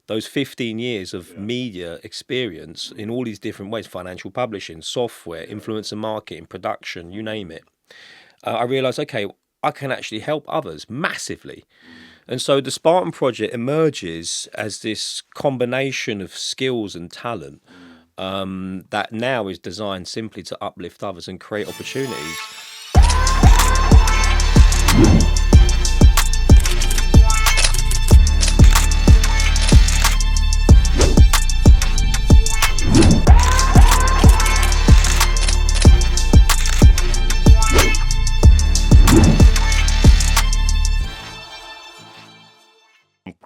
those 15 years of media experience in all these different ways, financial publishing, software, influencer marketing, production, you name it, I realised, okay, I can actually help others massively. And so the Spartan project emerges as this combination of skills and talent that now is designed simply to uplift others and create opportunities.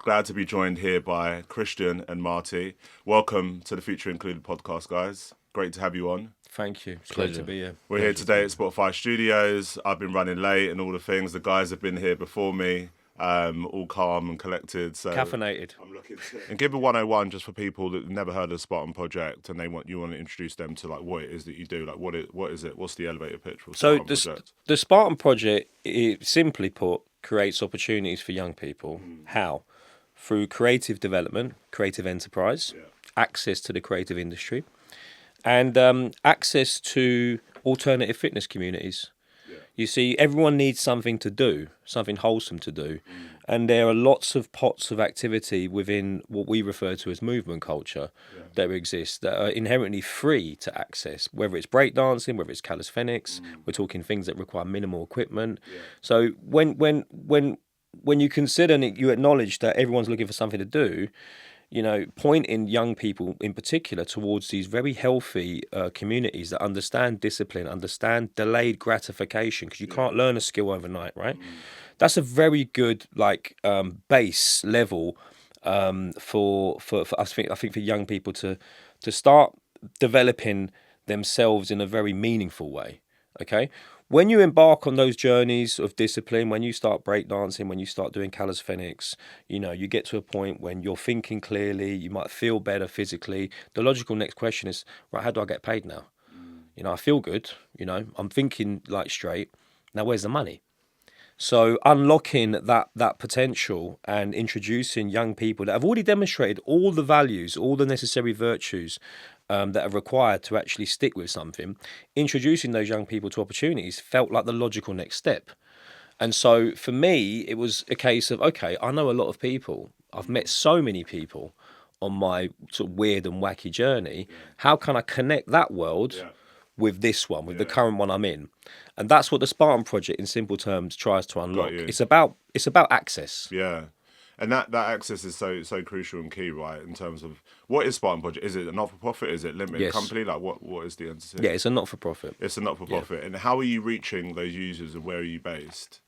Glad to be joined here by Christian and Martyn. Welcome to the Future Included podcast, guys. Great to have you on. Thank you. It's great to be here. We're here today at Spotify Studios. I've been running late and all the things. The guys have been here before me, all calm and collected. So Caffeinated. I'm looking and give a 101 just for people that have never heard of the Spartan Project and you want to introduce them to like what it is that you do. Like what is it? What's the elevator pitch for Spartan Project? The Spartan Project, it, simply put, creates opportunities for young people. How? Through creative development, creative enterprise, access to the creative industry, and access to alternative fitness communities. You see, everyone needs something to do, something wholesome to do. And there are lots of pots of activity within what we refer to as movement culture that exist that are inherently free to access, whether it's breakdancing, whether it's calisthenics. We're talking things that require minimal equipment. So when you consider and you acknowledge that everyone's looking for something to do, you know, pointing young people in particular towards these very healthy communities that understand discipline, understand delayed gratification, because you can't learn a skill overnight, right? That's a very good base level for us. I think for young people to start developing themselves in a very meaningful way. Okay. When you embark on those journeys of discipline, when you start breakdancing, when you start doing calisthenics, you know, you get to a point when you're thinking clearly, you might feel better physically. The logical next question is, right, how do I get paid now? You know, I feel good, you know, I'm thinking like straight. Now, where's the money? So unlocking that potential and introducing young people that have already demonstrated all the values, all the necessary virtues that are required to actually stick with something, introducing those young people to opportunities felt like the logical next step. And so for me, it was a case of, okay, I know a lot of people. I've met so many people on my sort of weird and wacky journey. How can I connect that world with this one, with the current one I'm in? And that's what the Spartan Project, in simple terms, tries to unlock. It's about access. Yeah. And that access is so crucial and key, right? In terms of what is Spartan Project? Is it a not-for-profit? Is it limited company? Like what is the entity? Yeah, it's a not-for-profit. It's a not-for-profit. Yeah. And how are you reaching those users and where are you based?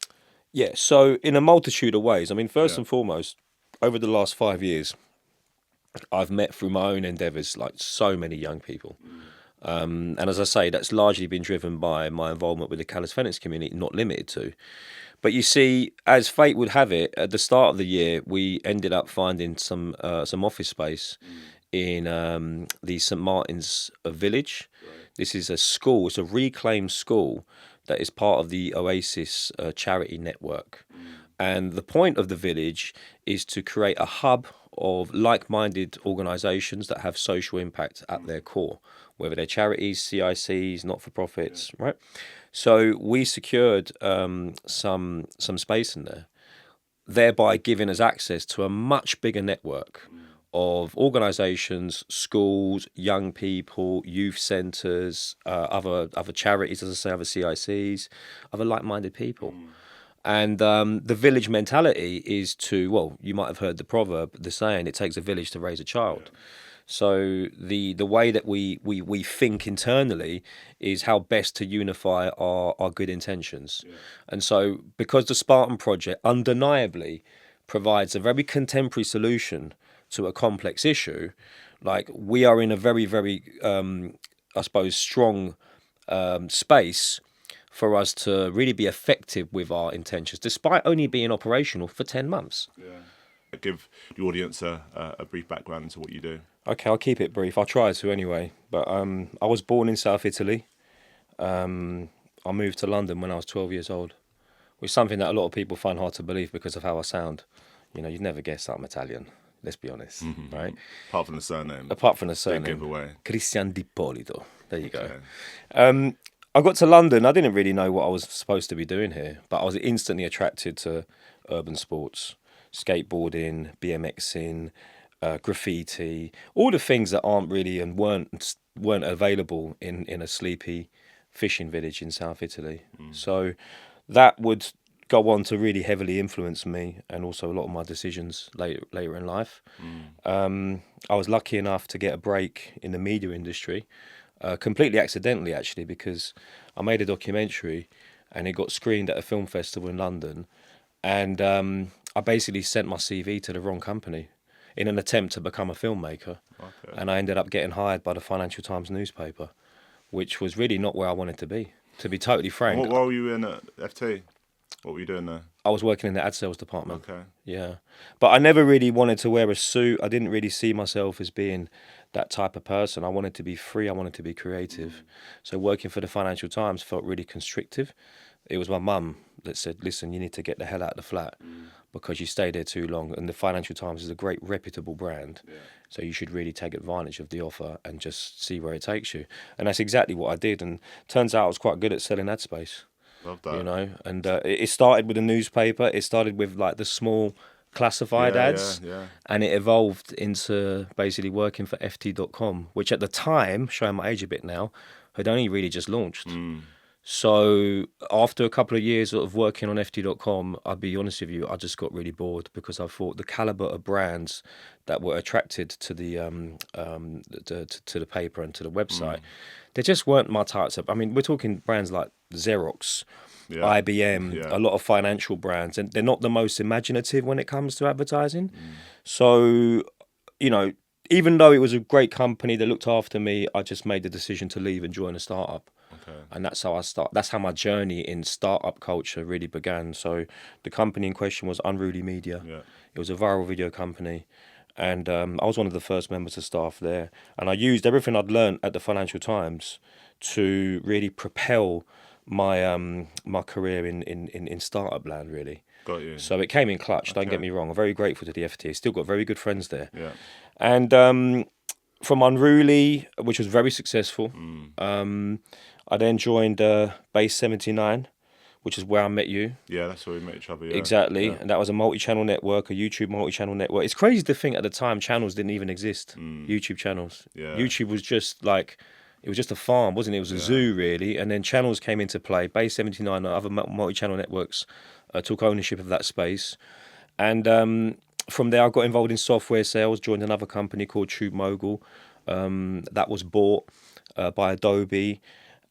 Yeah, so in a multitude of ways. I mean, first and foremost, over the last 5 years, I've met through my own endeavours like so many young people. And as I say, that's largely been driven by my involvement with the calisthenics community, not limited to. But you see, as fate would have it, at the start of the year, we ended up finding some office space in the St Martin's village. Right. This is a school, it's a reclaimed school that is part of the Oasis charity network. And the point of the village is to create a hub of like-minded organisations that have social impact at their core, whether they're charities, CICs, not-for-profits, right? So we secured some space in there, thereby giving us access to a much bigger network of organisations, schools, young people, youth centres, other charities, as I say, other CICs, other like-minded people. And the village mentality is to, well, you might have heard the proverb, the saying, it takes a village to raise a child. Yeah. So the way that we think internally is how best to unify our good intentions. Yeah. And so because the Spartan Project undeniably provides a very contemporary solution to a complex issue, like we are in a very, very, I suppose, strong space for us to really be effective with our intentions, despite only being operational for 10 months. Yeah. Give the audience a brief background into what you do. Okay, I'll keep it brief. I'll try to anyway. But I was born in South Italy. I moved to London when I was 12 years old, which is something that a lot of people find hard to believe because of how I sound. You know, you'd never guess that I'm Italian. let's be honest, right? Apart from the surname. Apart from the Big surname. giveaway. Christian Dippo. There you Okay. go. I got to London. I didn't really know what I was supposed to be doing here, but I was instantly attracted to urban sports, skateboarding, BMXing, graffiti, all the things that aren't really and weren't available in a sleepy fishing village in South Italy. So that would go on to really heavily influence me and also a lot of my decisions later in life. I was lucky enough to get a break in the media industry, completely accidentally actually, because I made a documentary and it got screened at a film festival in London, and I basically sent my CV to the wrong company in an attempt to become a filmmaker. Okay. And I ended up getting hired by the Financial Times newspaper, which was really not where I wanted to be totally frank. What role were you in at FT? What were you doing there? I was working in the ad sales department. Okay. Yeah. But I never really wanted to wear a suit. I didn't really see myself as being that type of person. I wanted to be free. I wanted to be creative. So working for the Financial Times felt really constrictive. It was my mum that said, listen, you need to get the hell out of the flat because you stay there too long. And the Financial Times is a great reputable brand. Yeah. So you should really take advantage of the offer and just see where it takes you. And that's exactly what I did. And turns out I was quite good at selling ad space. Love that. You know, and it started with a newspaper. It started with like the small classified ads, and it evolved into basically working for FT.com, which at the time, showing my age a bit now, had only really just launched. So after a couple of years of working on FT.com, I'll be honest with you, I just got really bored because I thought the caliber of brands that were attracted to the to the paper and to the website, they just weren't my types of. I mean, we're talking brands like Xerox, IBM, a lot of financial brands, and they're not the most imaginative when it comes to advertising. So, you know, even though it was a great company that looked after me, I just made the decision to leave and join a startup. Okay. And that's how my journey in startup culture really began. So the company in question was Unruly Media. Yeah. It was a viral video company. And I was one of the first members of staff there. And I used everything I'd learned at the Financial Times to really propel my my career in startup land, really. Got you. So it came in clutch, don't get me wrong. I'm very grateful to the FT. Still got very good friends there. Yeah. And from Unruly, which was very successful, I then joined Base 79, which is where I met you. Yeah, that's where we met each other. Yeah. Exactly. Yeah. And that was a multi-channel network, a YouTube multi-channel network. It's crazy to think at the time channels didn't even exist, YouTube channels. Yeah. YouTube was just like, it was just a farm, wasn't it? It was a zoo, really. And then channels came into play. Base 79 and other multi-channel networks took ownership of that space. And from there, I got involved in software sales, joined another company called Tube Mogul. That was bought by Adobe.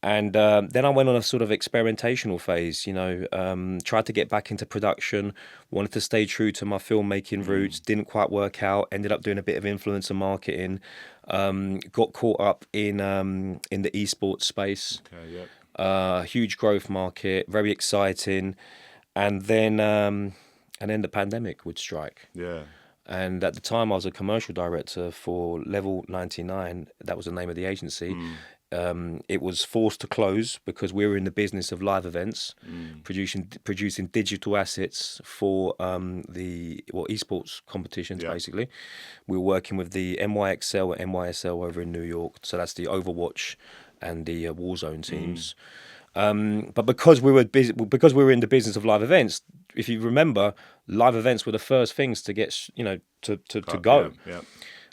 And then I went on a sort of experimentational phase, you know, tried to get back into production, wanted to stay true to my filmmaking roots, didn't quite work out, ended up doing a bit of influencer marketing, got caught up in the esports space. Okay, yep. Huge growth market, very exciting. And then the pandemic would strike. Yeah. And at the time I was a commercial director for Level 99, that was the name of the agency. It was forced to close because we were in the business of live events, producing digital assets for esports competitions, basically. We were working with the NYXL and NYSL over in New York, so that's the Overwatch and the Warzone teams. But because we were in the business of live events, if you remember, live events were the first things to get, you know, to go. Yeah.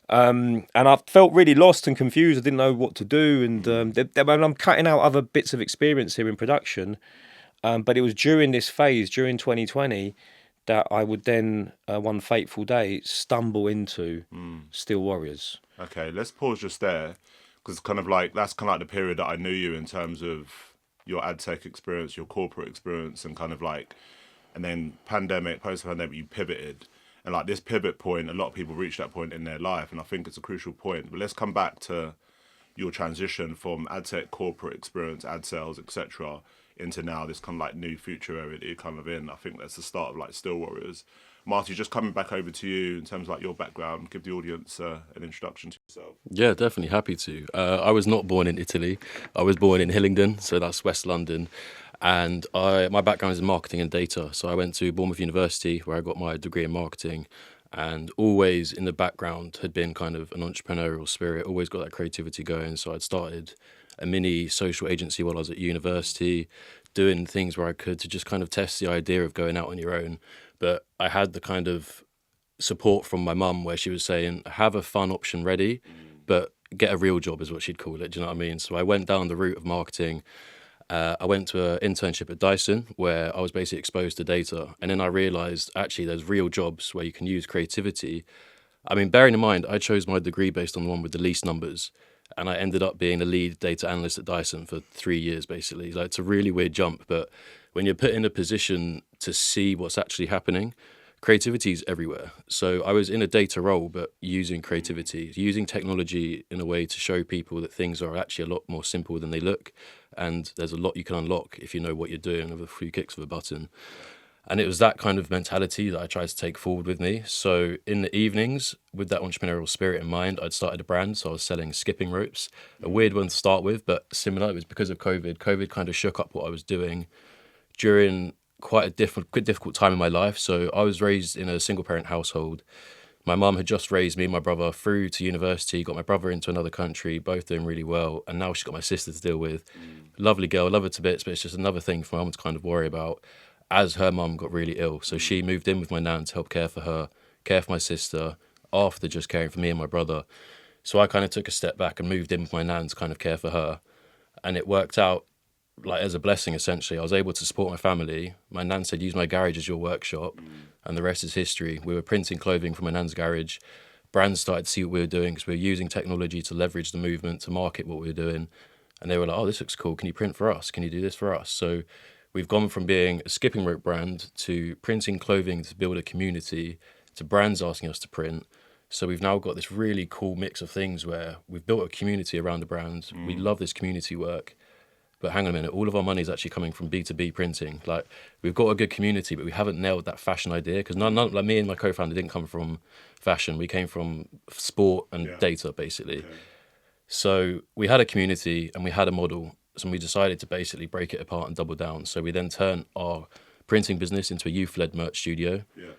And I felt really lost and confused. I didn't know what to do. And I'm cutting out other bits of experience here in production. But it was during this phase, during 2020, that I would then, one fateful day, stumble into Steel Warriors. Okay, let's pause just there. Because that's kind of like the period that I knew you in terms of your ad tech experience, your corporate experience, and kind of like, and then post-pandemic, you pivoted. And like this pivot point, a lot of people reach that point in their life, and I think it's a crucial point. But let's come back to your transition from ad tech, corporate experience, ad sales, etc., into now this kind of like new future area that you're kind of in. I think that's the start of like Steel Warriors. Marty, just coming back over to you in terms of like your background, give the audience an introduction to yourself. Yeah, definitely happy to. I was not born in Italy. I was born in Hillingdon, so that's West London. And my background is in marketing and data. So I went to Bournemouth University where I got my degree in marketing. and always in the background had been kind of an entrepreneurial spirit, always got that creativity going. So I'd started a mini social agency while I was at university, doing things where I could to just kind of test the idea of going out on your own. But I had the kind of support from my mum where she was saying, have a fun option ready, but get a real job is what she'd call it. Do you know what I mean? So I went down the route of marketing. I went to an internship at Dyson where I was basically exposed to data. And then I realized actually there's real jobs where you can use creativity. I mean, bearing in mind, I chose my degree based on the one with the least numbers. And I ended up being the lead data analyst at Dyson for 3 years, basically. Like, it's a really weird jump. But when you're put in a position to see what's actually happening, creativity is everywhere. So I was in a data role, but using creativity, using technology in a way to show people that things are actually a lot more simple than they look. And there's a lot you can unlock if you know what you're doing with a few kicks of a button. And it was that kind of mentality that I tried to take forward with me. So in the evenings, with that entrepreneurial spirit in mind, I'd started a brand. So I was selling skipping ropes, a weird one to start with, but similar. It was because of COVID. COVID kind of shook up what I was doing during quite a difficult time in my life. So I was raised in a single parent household. My mum had just raised me and my brother through to university, got my brother into another country, both doing really well. And now she's got my sister to deal with. Lovely girl, love her to bits, but it's just another thing for my mum to kind of worry about as her mum got really ill. So she moved in with my nan to help care for her, care for my sister, after just caring for me and my brother. So I kind of took a step back and moved in with my nan to kind of care for her. And it worked out like as a blessing, essentially. I was able to support my family. My nan said, use my garage as your workshop, and the rest is history. We were printing clothing from my nan's garage. Brands started to see what we were doing because we were using technology to leverage the movement, to market what we were doing. And they were like, oh, this looks cool. Can you print for us? Can you do this for us? So we've gone from being a skipping rope brand to printing clothing to build a community to brands asking us to print. So we've now got this really cool mix of things where we've built a community around the brand. We love this community work. But hang on a minute, all of our money is actually coming from B2B printing. Like, we've got a good community, but we haven't nailed that fashion idea because none like me and my co-founder didn't come from fashion. We came from sport and data, basically. Okay. So we had a community and we had a model. So we decided to basically break it apart and double down. So we then turned our printing business into a youth-led merch studio. Yeah.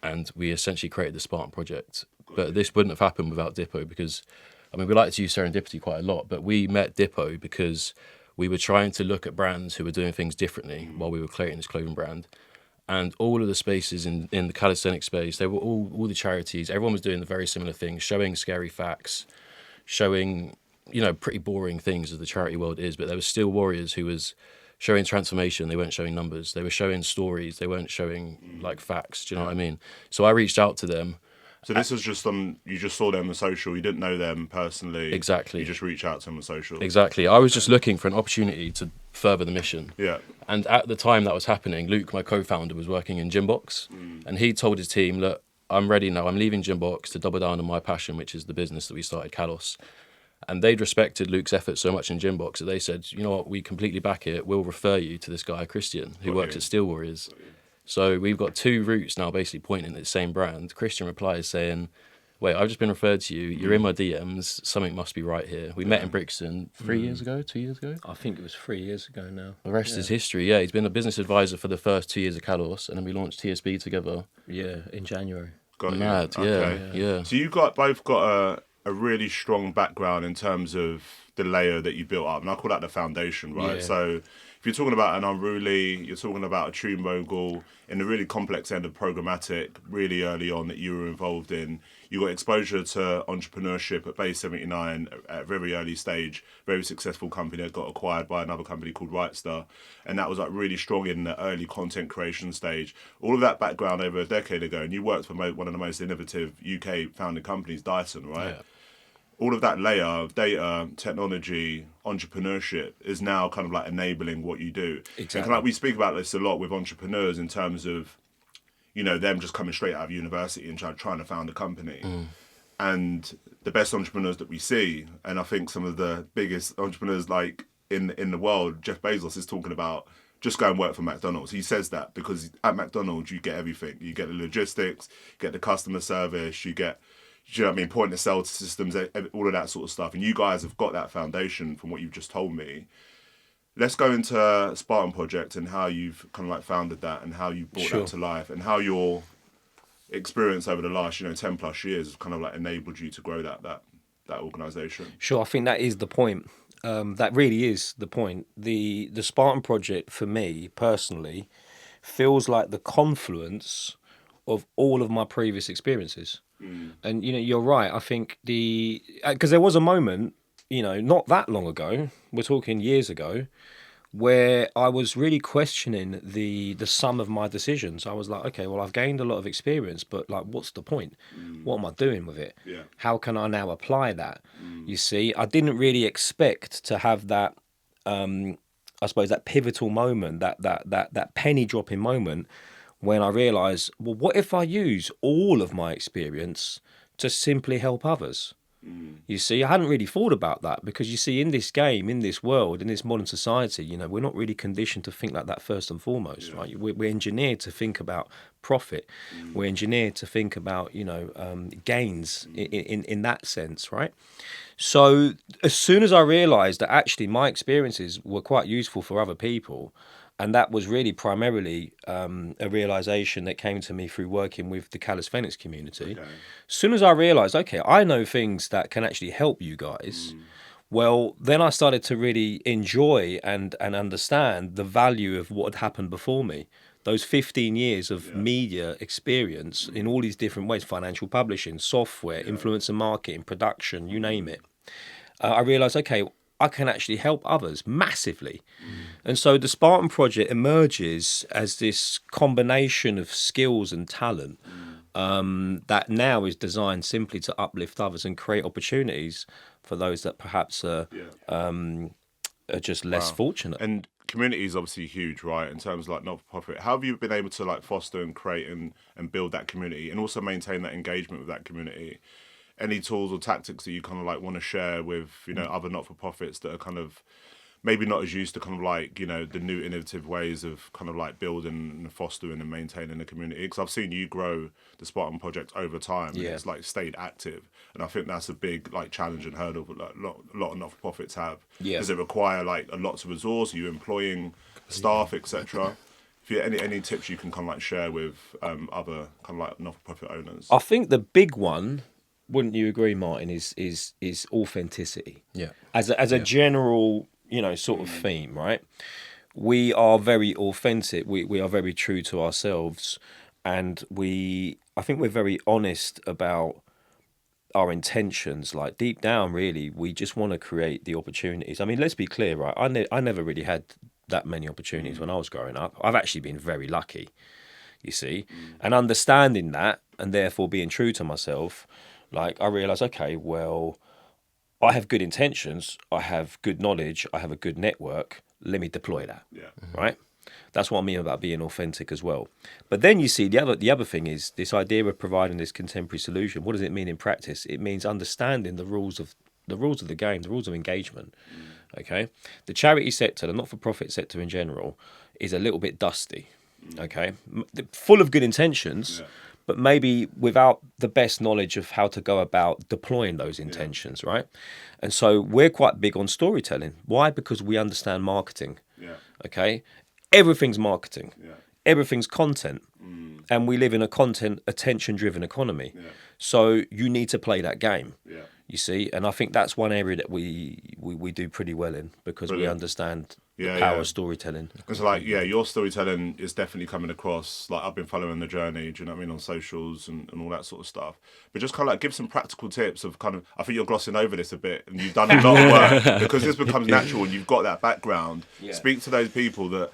And we essentially created the Spartan project. But this wouldn't have happened without Dippo because, I mean, we like to use serendipity quite a lot, but we met Dippo because we were trying to look at brands who were doing things differently while we were creating this clothing brand. And all of the spaces in the calisthenic space, they were all the charities, everyone was doing the very similar things, showing scary facts, showing, pretty boring things as the charity world is, but there was still warriors who was showing transformation. They weren't showing numbers. They were showing stories. They weren't showing like facts. Do you know what I mean? So I reached out to them. So this was just you just saw them on social. You didn't know them personally. Exactly. You just reached out to them on social. Exactly. I was just looking for an opportunity to further the mission. Yeah. And at the time that was happening, Luke, my co-founder, was working in Gymbox, and he told his team, "Look, I'm ready now. I'm leaving Gymbox to double down on my passion, which is the business that we started, Kalos." And they'd respected Luke's efforts so much in Gymbox that they said, "You know what? We completely back it. We'll refer you to this guy, Christian, who works at Steel Warriors." So we've got two routes now basically pointing at the same brand. Christian replies saying, "Wait, I've just been referred to you. You're in my DMs. Something must be right here." We met in Brixton 2 years ago. I think it was 3 years ago now. The rest is history. Yeah, he's been a business advisor for the first 2 years of Kalos, and then we launched TSB together. Yeah, in January. Got Mad, yeah. So you both got a really strong background in terms of the layer that you built up, and I call that the foundation, right? Yeah. So if you're talking about an Unruly, you're talking about a True Mogul, in the really complex end of programmatic, really early on that you were involved in. You got exposure to entrepreneurship at Base 79 at a very early stage, very successful company that got acquired by another company called Rightstar. And that was like really strong in the early content creation stage. All of that background over a decade ago, and you worked for one of the most innovative UK founded companies, Dyson, right? Yeah. All of that layer of data, technology, entrepreneurship is now kind of like enabling what you do. Exactly. And we speak about this a lot with entrepreneurs in terms of, them just coming straight out of university and trying to found a company. And the best entrepreneurs that we see, and I think some of the biggest entrepreneurs like in the world, Jeff Bezos is talking about just go and work for McDonald's. He says that because at McDonald's you get everything. You get the logistics, you get the customer service, you get, do you know what I mean, point of sale systems, all of that sort of stuff. And you guys have got that foundation from what you've just told me. Let's go into Spartan Project and how you've kind of like founded that and how you brought that to life and how you're experience over the last 10 plus years has kind of like enabled you to grow that organisation? Sure, I think that is the point. That really is the point. The Spartan project for me personally feels like the confluence of all of my previous experiences. And you're right. I think because there was a moment, not that long ago, we're talking years ago, where I was really questioning the sum of my decisions. I was like, okay, well, I've gained a lot of experience, but like, what's the point? What am I doing with it? Yeah. How can I now apply that? You see, I didn't really expect to have that. I suppose that pivotal moment, that penny dropping moment, when I realised, well, what if I use all of my experience to simply help others? You see, I hadn't really thought about that because you see, in this game, in this world, in this modern society, we're not really conditioned to think like that first and foremost, right? We're engineered to think about profit. We're engineered to think about, gains in that sense, right? So as soon as I realised that actually my experiences were quite useful for other people, and that was really primarily a realisation that came to me through working with the calisthenics community. Okay. As soon as I realised, okay, I know things that can actually help you guys, well, then I started to really enjoy and understand the value of what had happened before me. Those 15 years of media experience in all these different ways, financial publishing, software, influencer marketing, production, you name it. I realised, okay, I can actually help others massively. And so the Spartan project emerges as this combination of skills and talent that now is designed simply to uplift others and create opportunities for those that perhaps are just less fortunate. And community is obviously huge, right? In terms of like not-for-profit, how have you been able to like foster and create and build that community and also maintain that engagement with that community? Any tools or tactics that you kind of like want to share with other not-for-profits that are kind of maybe not as used to kind of like the new innovative ways of kind of like building and fostering and maintaining a community? Because I've seen you grow the Spartan project over time, and it's like stayed active, and I think that's a big like challenge and hurdle that like, a lot of not-for-profits have. Does it require like a lot of resource? Are you employing staff, etc.? If you any tips you can kind of like share with other kind of like not-for-profit owners? I think the big one, wouldn't you agree, Martin, is authenticity. Yeah. As a general, sort of theme, right? We are very authentic. We are very true to ourselves, and I think we're very honest about our intentions. Like deep down, really, we just want to create the opportunities. I mean, let's be clear, right? I never really had that many opportunities when I was growing up. I've actually been very lucky, you see, and understanding that, and therefore being true to myself. Like, I realised, okay, well, I have good intentions, I have good knowledge, I have a good network, let me deploy that, right? That's what I mean about being authentic as well. But then you see, the other thing is this idea of providing this contemporary solution. What does it mean in practice? It means understanding the rules of the game, the rules of engagement, okay? The charity sector, the not-for-profit sector in general, is a little bit dusty, okay? Full of good intentions, but maybe without the best knowledge of how to go about deploying those intentions, right? And so we're quite big on storytelling. Why? Because we understand marketing, okay? Everything's marketing. Everything's content. And we live in a content, attention-driven economy. So you need to play that game, you see? And I think that's one area that we do pretty well in because we understand the power of storytelling. It's like, your storytelling is definitely coming across. Like, I've been following the journey, do you know what I mean, on socials and all that sort of stuff. But just kind of like give some practical tips of kind of, I think you're glossing over this a bit and you've done a lot of work because this becomes natural and you've got that background. Speak to those people that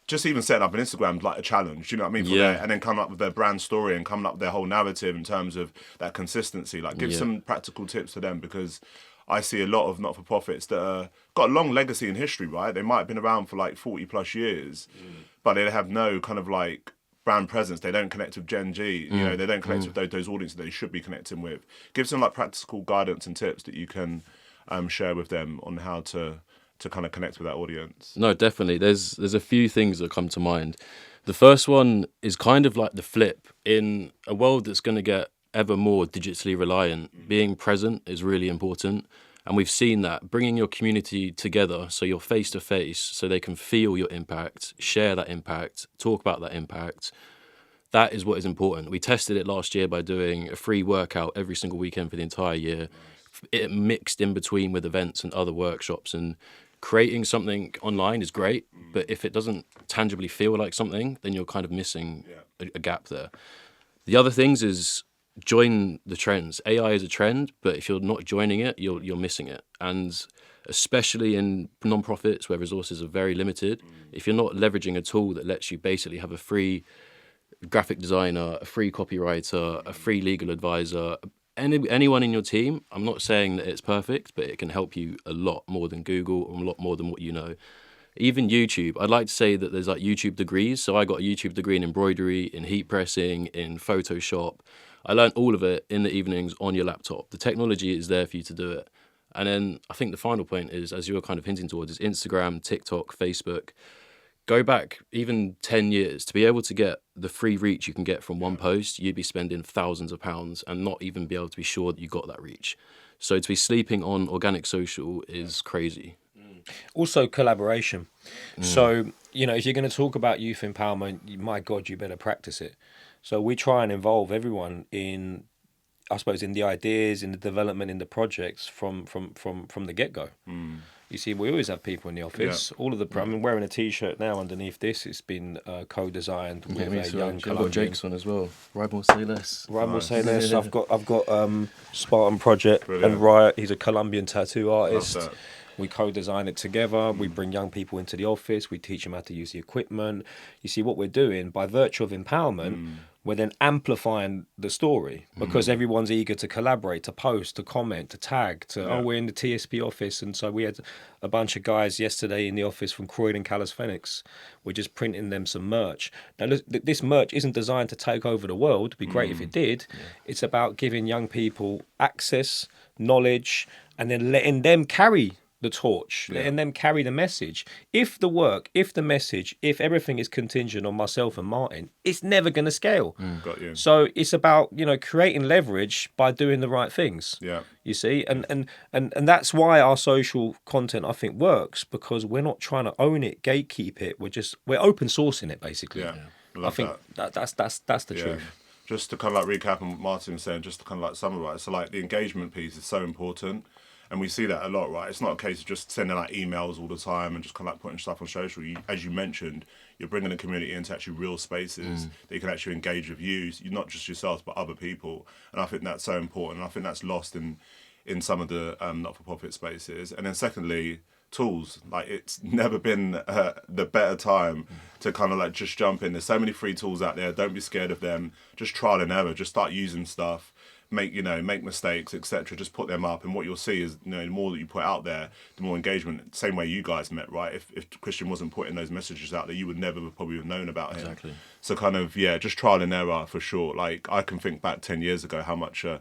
just even setting up an Instagram like a challenge, you know what I mean? And then come up with their brand story and coming up with their whole narrative in terms of that consistency. Like, give some practical tips to them because I see a lot of not-for-profits that got a long legacy in history, right? They might have been around for like 40 plus years, but they have no kind of like brand presence. They don't connect with Gen G, they don't connect with those audiences they should be connecting with. Give some like practical guidance and tips that you can share with them on how to kind of connect with that audience. No, definitely. There's a few things that come to mind. The first one is kind of like the flip. In a world that's going to get ever more digitally reliant, being present is really important. And we've seen that, bringing your community together so you're face to face so they can feel your impact, share that impact, talk about that impact. That is what is important. We tested it last year by doing a free workout every single weekend for the entire year. It mixed in between with events and other workshops, and creating something online is great, but if it doesn't tangibly feel like something, then you're kind of missing a gap there. The other things is join the trends. AI is a trend, but if you're not joining it, you're missing it. And especially in non-profits where resources are very limited, if you're not leveraging a tool that lets you basically have a free graphic designer, a free copywriter, a free legal advisor, anyone in your team, I'm not saying that it's perfect, but it can help you a lot more than Google, or a lot more than what you know. Even YouTube, I'd like to say that there's like YouTube degrees. So I got a YouTube degree in embroidery, in heat pressing, in Photoshop. I learned all of it in the evenings on your laptop. The technology is there for you to do it. And then I think the final point is, as you were kind of hinting towards, is Instagram, TikTok, Facebook. Go back even 10 years to be able to get the free reach you can get from one post. You'd be spending thousands of pounds and not even be able to be sure that you got that reach. So to be sleeping on organic social is crazy. Also collaboration. So, if you're going to talk about youth empowerment, my God, you better practice it. So we try and involve everyone in, I suppose, in the ideas, in the development, in the projects from the get-go. You see, we always have people in the office. All of the, I'm wearing a T-shirt now underneath this. It's been co-designed with a young I've Colombian. got Jake's one as well. Ride more, say less. Ride more, say less. I've got Spartan Project. Brilliant. And Riot. He's a Colombian tattoo artist. Love that. We co-design it together. We bring young people into the office. We teach them how to use the equipment. You see, what we're doing by virtue of empowerment, we're then amplifying the story because everyone's eager to collaborate, to post, to comment, to tag, we're in the TSP office. And so we had a bunch of guys yesterday in the office from Croydon Calisthenics. We're just printing them some merch. Now, look, this merch isn't designed to take over the world. It'd be great if it did. It's about giving young people access, knowledge, and then letting them carry the torch, letting them carry the message. If the work, if the message, if everything is contingent on myself and Martyn, it's never going to scale. Got you. So it's about, creating leverage by doing the right things. Yeah. You see, and that's why our social content, I think, works, because we're not trying to own it, gatekeep it. We're open sourcing it, basically. Yeah. I think that's the truth. Just to kind of like recap on what Martyn was saying, just to kind of like summarize. So like the engagement piece is so important. And we see that a lot, right? It's not a case of just sending out emails all the time and just kind of like putting stuff on social. As you mentioned, you're bringing the community into actually real spaces that you can actually engage with you, not just yourselves, but other people. And I think that's so important. And I think that's lost in some of the not-for-profit spaces. And then secondly, tools. Like, it's never been the better time to kind of like just jump in. There's so many free tools out there. Don't be scared of them. Just trial and error. Just start using stuff. Make mistakes, etc. Just put them up, and what you'll see is, the more that you put out there, the more engagement. Same way you guys met, right? If Christian wasn't putting those messages out there, you would never probably have known about him. Exactly. So kind of just trial and error for sure. Like, I can think back 10 years ago how much a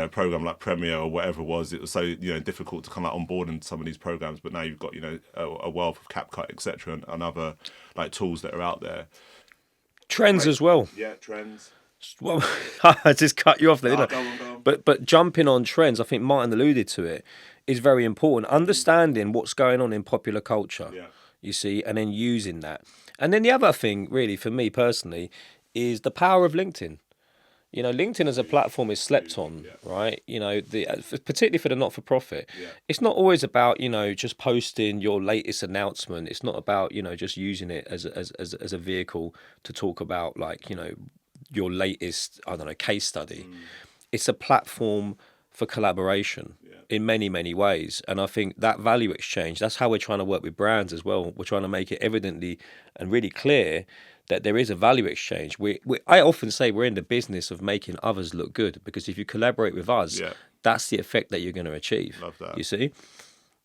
program like Premiere or whatever it was so difficult to come out on board in some of these programs. But now you've got a wealth of CapCut, etc. and other like tools that are out there. Trends as well. Yeah, trends. Well, I just cut you off there. Go on. But jumping on trends, I think Martyn alluded to it, is very important. Understanding what's going on in popular culture, you see, and then using that. And then the other thing, really, for me personally, is the power of LinkedIn. LinkedIn as a platform is slept on, right? Particularly for the not-for-profit. It's not always about, just posting your latest announcement. It's not about, just using it as a vehicle to talk about, like, your latest, case study. It's a platform for collaboration in many, many ways. And I think that value exchange, that's how we're trying to work with brands as well. We're trying to make it evidently and really clear that there is a value exchange. I often say we're in the business of making others look good, because if you collaborate with us, that's the effect that you're going to achieve. Love that. You see?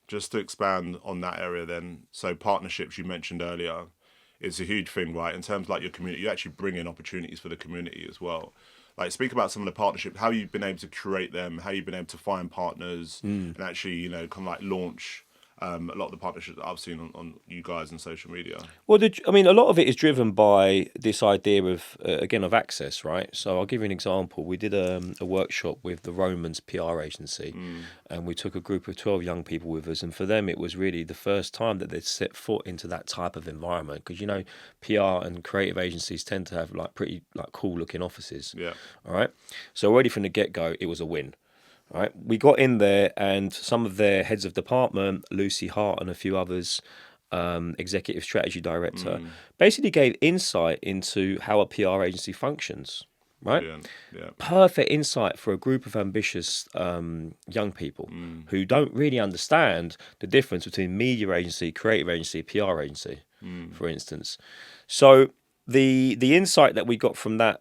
Just to expand on that area then, so partnerships you mentioned earlier, it's a huge thing, right? In terms of like your community, you actually bring in opportunities for the community as well. Like, speak about some of the partnerships, how you've been able to curate them, how you've been able to find partners and actually, kind of like launch a lot of the partnerships that I've seen on you guys and social media. Well, I mean, a lot of it is driven by this idea of, again, of access, right? So I'll give you an example. We did a workshop with the Romans PR agency, and we took a group of 12 young people with us. And for them, it was really the first time that they'd set foot into that type of environment. Because, you know, PR and creative agencies tend to have like pretty like cool looking offices. Yeah. All right. So already from the get-go, it was a win. Right, we got in there, and some of their heads of department, Lucy Hart and a few others, executive strategy director, basically gave insight into how a PR agency functions. Right, Yeah. perfect insight for a group of ambitious young people who don't really understand the difference between media agency, creative agency, PR agency, for instance. So the insight that we got from that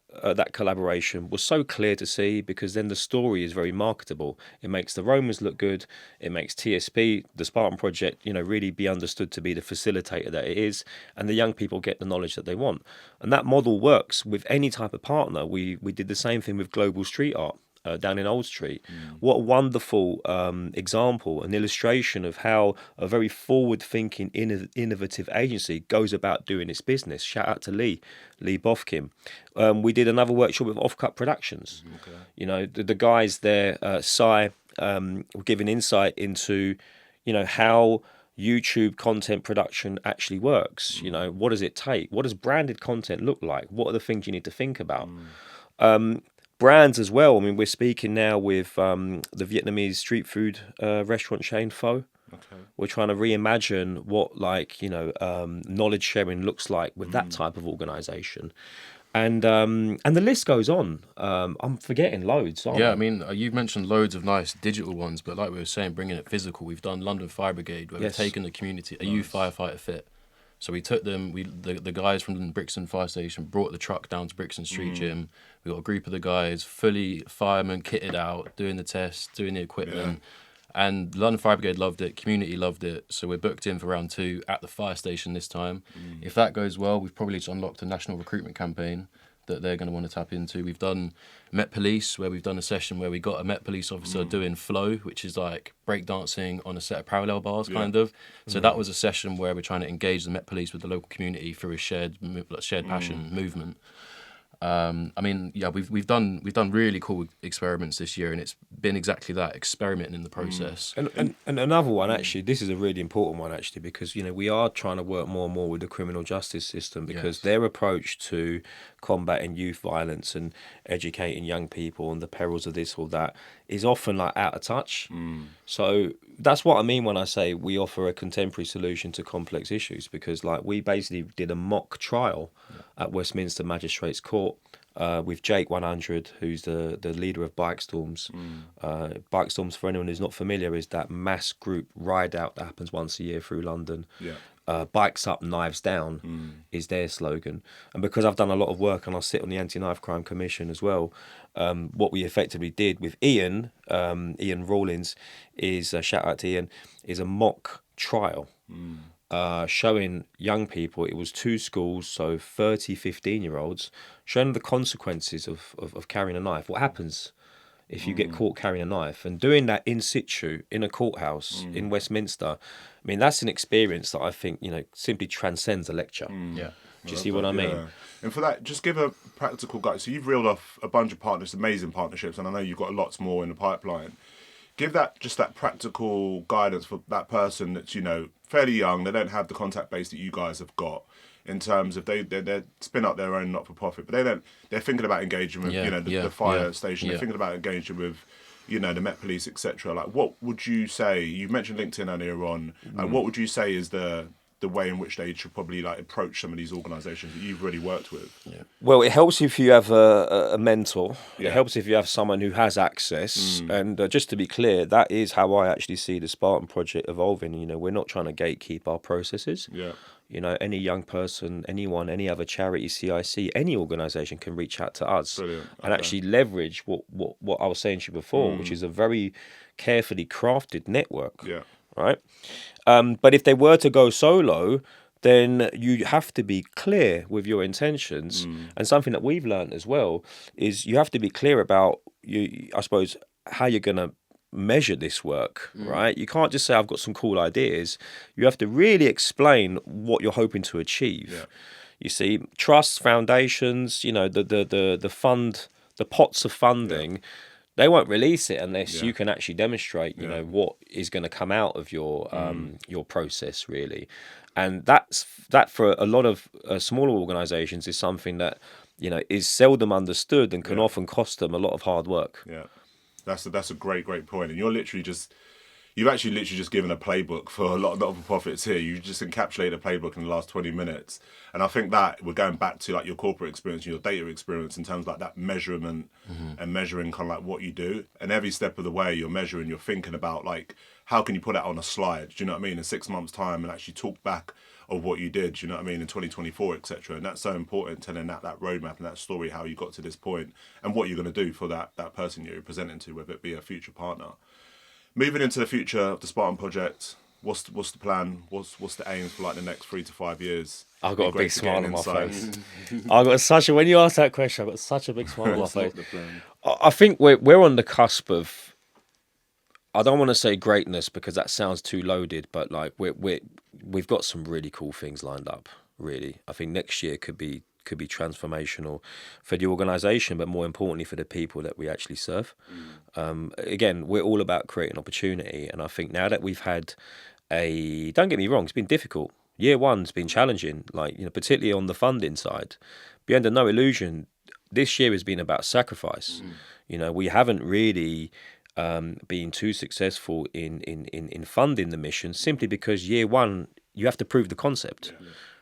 collaboration was so clear to see, because then the story is very marketable. It makes the Romans look good. It makes TSP, the Spartan project, you know, really be understood to be the facilitator that it is, and the young people get the knowledge that they want. And that model works with any type of partner. We did the same thing with Global Street Art. Down in Old Street. What a wonderful example, an illustration of how a very forward-thinking, innovative agency goes about doing its business. Shout out to Lee Bofkin. We did another workshop with Off Cut Productions. Okay. You know, the guys there, Sai, were giving insight into, you know, how YouTube content production actually works. You know, what does it take? What does branded content look like? What are the things you need to think about? Brands as well. I mean, we're speaking now with the Vietnamese street food restaurant chain Pho. Okay. We're trying to reimagine what, like, you know, knowledge sharing looks like with that type of organisation, and the list goes on. I'm forgetting loads. Aren't Yeah, I? I mean, you've mentioned loads of nice digital ones, but like we were saying, bringing it physical, we've done London Fire Brigade, where Yes. we've taken the community, a youth firefighter fit. So we took them, the guys from Brixton Fire Station brought the truck down to Brixton Street Gym. We got a group of the guys, fully firemen, kitted out, doing the tests, doing the equipment. And London Fire Brigade loved it, community loved it. So we're booked in for round 2 at the fire station this time. If that goes well, we've probably just unlocked a national recruitment campaign that they're going to want to tap into. We've done Met Police, where we've done a session where we got a Met Police officer doing flow, which is like breakdancing on a set of parallel bars, kind of. So that was a session where we're trying to engage the Met Police with the local community through a shared passion movement. I mean, yeah, we've done really cool experiments this year, and it's been exactly that, experimenting in the process. And another one, actually, this is a really important one, actually, because, you know, we are trying to work more and more with the criminal justice system, because their approach to combating youth violence and educating young people on the perils of this or that is often like out of touch. So that's what I mean when I say we offer a contemporary solution to complex issues, because like we basically did a mock trial at Westminster Magistrates Court with Jake 100, who's the leader of Bike Storms. Bike Storms, for anyone who's not familiar, is that mass group ride out that happens once a year through London. Bikes up, knives down is their slogan. And because I've done a lot of work and I sit on the Anti-Knife Crime Commission as well, what we effectively did with Ian Rawlins is, shout out to Ian, is a mock trial showing young people, it was 2 schools, so 30, 15-year-olds, showing them the consequences of carrying a knife. What happens if you get caught carrying a knife? And doing that in situ, in a courthouse in Westminster, I mean, that's an experience that I think, you know, simply transcends a lecture. Yeah. Do you see what I mean? Yeah. And for that, just give a practical guide. So you've reeled off a bunch of partners, amazing partnerships, and I know you've got lots more in the pipeline. Give that practical guidance for that person that's, you know, fairly young. They don't have the contact base that you guys have got, in terms of they spin up their own not-for-profit, but they're thinking about engaging with the fire station. They're thinking about engaging with, you know, the Met Police, etc. Like, what would you say? You mentioned LinkedIn earlier on. Like, what would you say is the way in which they should probably like approach some of these organisations that you've really worked with? Well, it helps if you have a mentor. It helps if you have someone who has access. And just to be clear, that is how I actually see the Spartan project evolving. You know, we're not trying to gatekeep our processes. You know, any young person, anyone, any other charity, CIC, any organisation can reach out to us. Brilliant. And actually leverage what I was saying to you before, which is a very carefully crafted network. Right? But if they were to go solo, then you have to be clear with your intentions. And something that we've learned as well is you have to be clear about, I suppose, how you're going to measure this work, right? You can't just say, I've got some cool ideas. You have to really explain what you're hoping to achieve. Yeah. You see, trusts, foundations, the fund, the pots of funding, they won't release it unless you can actually demonstrate, what is going to come out of your process, really. And that for a lot of smaller organisations is something that, is seldom understood and can often cost them a lot of hard work. Yeah, that's a great point. And you've actually literally just given a playbook for a lot of not-for-profits here. You just encapsulate a playbook in the last 20 minutes. And I think that we're going back to like your corporate experience, your data experience in terms of like that measurement and measuring kind of like what you do. And every step of the way you're measuring, you're thinking about like, how can you put that on a slide? Do you know what I mean? In 6 months' time and actually talk back of what you did, do you know what I mean, in 2024, etc. And that's so important, telling that roadmap and that story, how you got to this point and what you're going to do for that person you're presenting to, whether it be a future partner. Moving into the future of the Spartan project, what's the plan? What's the aim for like the next 3 to 5 years? I've got a big smile on my face. When you asked that question, I've got such a big smile on my face. I think we're on the cusp of, I don't want to say greatness because that sounds too loaded, but like we've got some really cool things lined up. Really, I think next year could be transformational for the organisation, but more importantly for the people that we actually serve. Again, we're all about creating opportunity, and I think now that we've had don't get me wrong, it's been difficult. Year one's been challenging, like particularly on the funding side. Be under no illusion, this year has been about sacrifice. We haven't really been too successful in funding the mission simply because year one you have to prove the concept,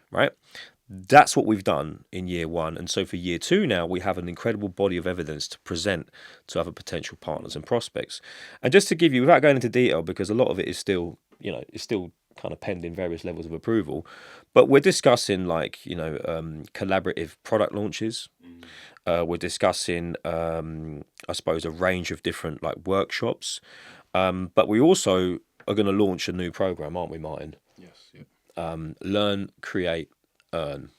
right? That's what we've done in year one. And so for year two now, we have an incredible body of evidence to present to other potential partners and prospects. And just to give you, without going into detail, because a lot of it is still, kind of pending various levels of approval, but we're discussing collaborative product launches. We're discussing, I suppose, a range of different like workshops. But we also are going to launch a new program, aren't we, Martyn? Yes. Yeah. Learn, create, earn.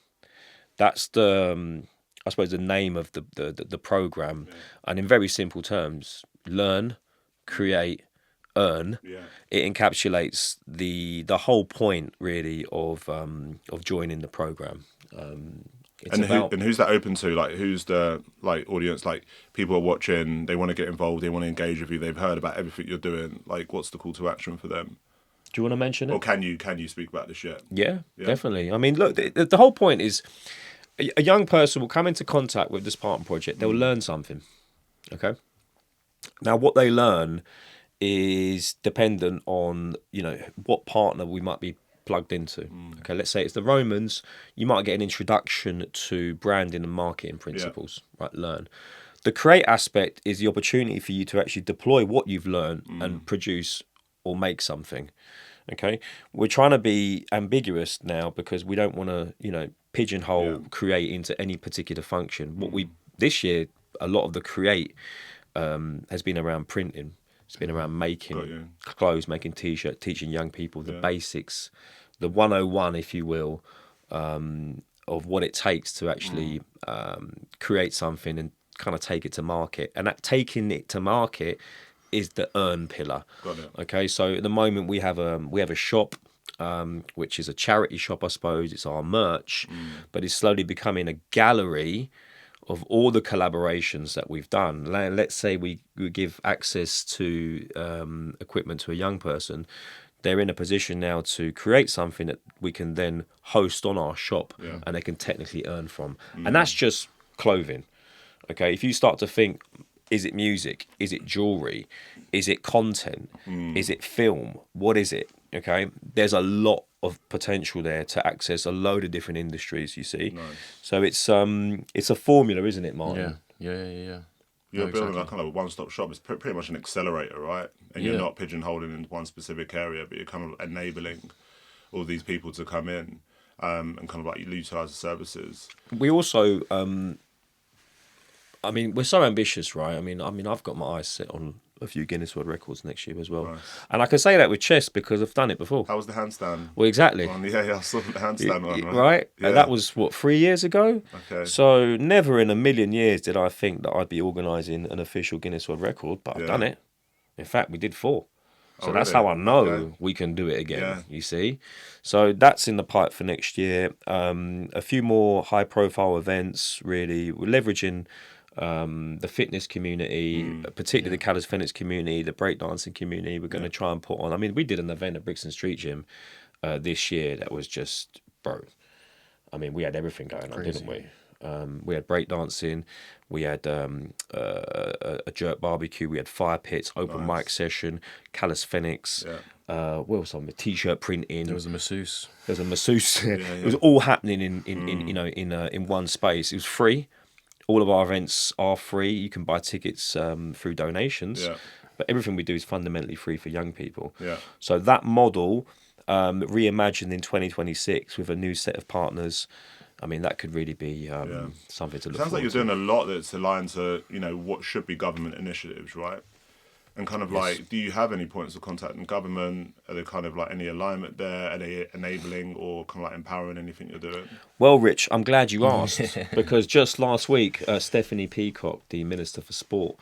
That's the I suppose the name of the program, and in very simple terms, learn, create, earn. It encapsulates the whole point really of joining the program. And who's that open to? Like, who's the audience? Like, people are watching, they want to get involved, they want to engage with you, they've heard about everything you're doing. Like, what's the call to action for them? Do you want to mention it? Or can you speak about this yet? Yeah, definitely. I mean, look, the whole point is a young person will come into contact with the Spartan Project. They'll learn something. Okay. Now, what they learn is dependent on what partner we might be plugged into. Okay, let's say it's the Romans. You might get an introduction to branding and marketing principles. Right, learn. The create aspect is the opportunity for you to actually deploy what you've learned and produce or make something. Okay, we're trying to be ambiguous now because we don't want to, pigeonhole create into any particular function. What we this year, a lot of the create has been around printing. It's been around making clothes, making t-shirts, teaching young people the basics, the 101, if you will, of what it takes to actually create something and kind of take it to market. And that taking it to market is the earn pillar. Got it. Okay, so at the moment we have a shop, which is a charity shop, I suppose. It's our merch, but it's slowly becoming a gallery of all the collaborations that we've done. Let's say we give access to equipment to a young person. They're in a position now to create something that we can then host on our shop and they can technically earn from. And that's just clothing. Okay, if you start to think, is it music? Is it jewelry? Is it content? Is it film? What is it? Okay, there's a lot of potential there to access a load of different industries, you see. Nice. So it's a formula, isn't it, Martyn? Yeah. You're building a kind of a one-stop shop. It's pretty much an accelerator, right? And you're not pigeonholing in one specific area, but you're kind of enabling all these people to come in and kind of like utilise the services. We also, we're so ambitious, right? I mean, I've got my eyes set on a few Guinness World Records next year as well. Nice. And I can say that with chess because I've done it before. How was the handstand? Well, exactly. I saw the handstand one, right? Right? Yeah. That was, 3 years ago? Okay. So never in a million years did I think that I'd be organising an official Guinness World Record, but I've done it. In fact, we did 4. So Oh, that's really? how I know Okay. we can do it again, Yeah. you see. So that's in the pipe for next year. A few more high-profile events, really. We're leveraging the fitness community, particularly the calisthenics community, the breakdancing community. We're going to try and put on... I mean, we did an event at Brixton Street Gym this year that was just, bro... I mean, we had everything going on, didn't we? We had breakdancing, we had a jerk barbecue, we had fire pits, open mic session, calisthenics. What else on the t-shirt printing? There was a masseuse. There's a masseuse. It was all happening in one space. It was free. All of our events are free. You can buy tickets through donations, but everything we do is fundamentally free for young people. Yeah. So that model, reimagined in 2026 with a new set of partners, I mean, that could really be something to look Sounds like forward you're to. doing a lot that's aligned to, what should be government initiatives, right? And kind of like, do you have any points of contact in government? Are there kind of like any alignment there? Are they enabling or kind of like empowering anything you're doing? Well, Rich, I'm glad you asked because just last week, Stephanie Peacock, the Minister for Sport,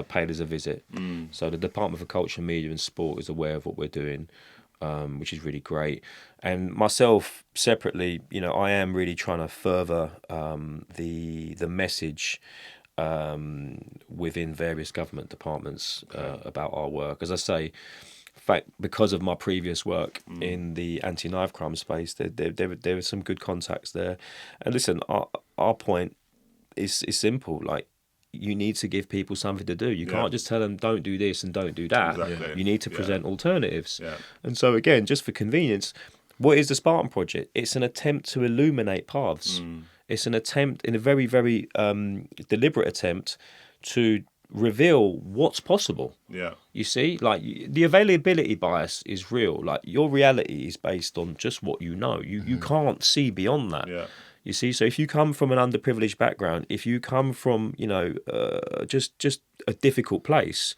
paid us a visit. So the Department for Culture, Media and Sport is aware of what we're doing, which is really great. And myself, separately, I am really trying to further the message within various government departments about our work. As I say, in fact, because of my previous work in the anti-knife crime space, there were some good contacts there. And listen, our point is simple. Like, you need to give people something to do. You can't just tell them don't do this and don't do that. Exactly. You need to present alternatives. Yeah. And so again, just for convenience, what is the Spartan Project? It's an attempt to illuminate paths. It's an attempt, in a very, very deliberate attempt, to reveal what's possible. Yeah. You see, like, the availability bias is real. Like, your reality is based on just what you know. You can't see beyond that. Yeah. You see, so if you come from an underprivileged background, if you come from, just a difficult place,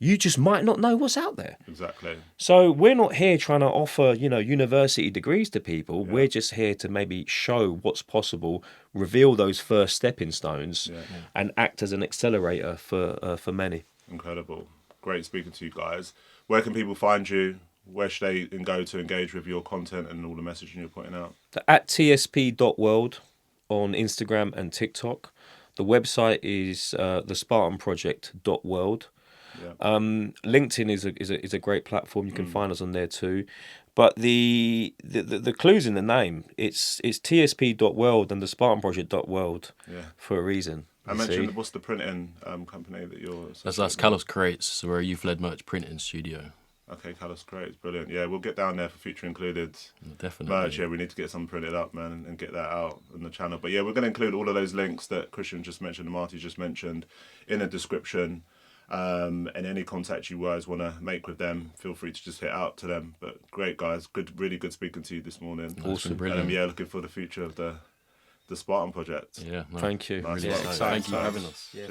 you just might not know what's out there. Exactly. So we're not here trying to offer, university degrees to people. Yeah. We're just here to maybe show what's possible, reveal those first stepping stones, and act as an accelerator for many. Incredible. Great speaking to you guys. Where can people find you? Where should they go to engage with your content and all the messaging you're putting out? At tsp.world on Instagram and TikTok. The website is thespartanproject.world. Yeah. LinkedIn is a great platform. You can find us on there too. But the clue's in the name. It's tsp.world and the spartanproject.world for a reason. I mentioned, what's the printing company that you're... That's Callus Creates, so we're a youth-led merch printing studio. Okay, Callus Creates, brilliant. Yeah, we'll get down there for future included Definitely. merch. Yeah, we need to get some printed up, man, and get that out on the channel. But yeah, we're going to include all of those links that Christian just mentioned and Marty just mentioned in the description. And any contact you guys want to make with them, feel free to just hit out to them. But great, guys. Really good speaking to you this morning. Awesome, brilliant. And looking for the future of the Spartan Project. Yeah, thank you. Nice. Yeah, Exciting. Thank you for having us. Yeah,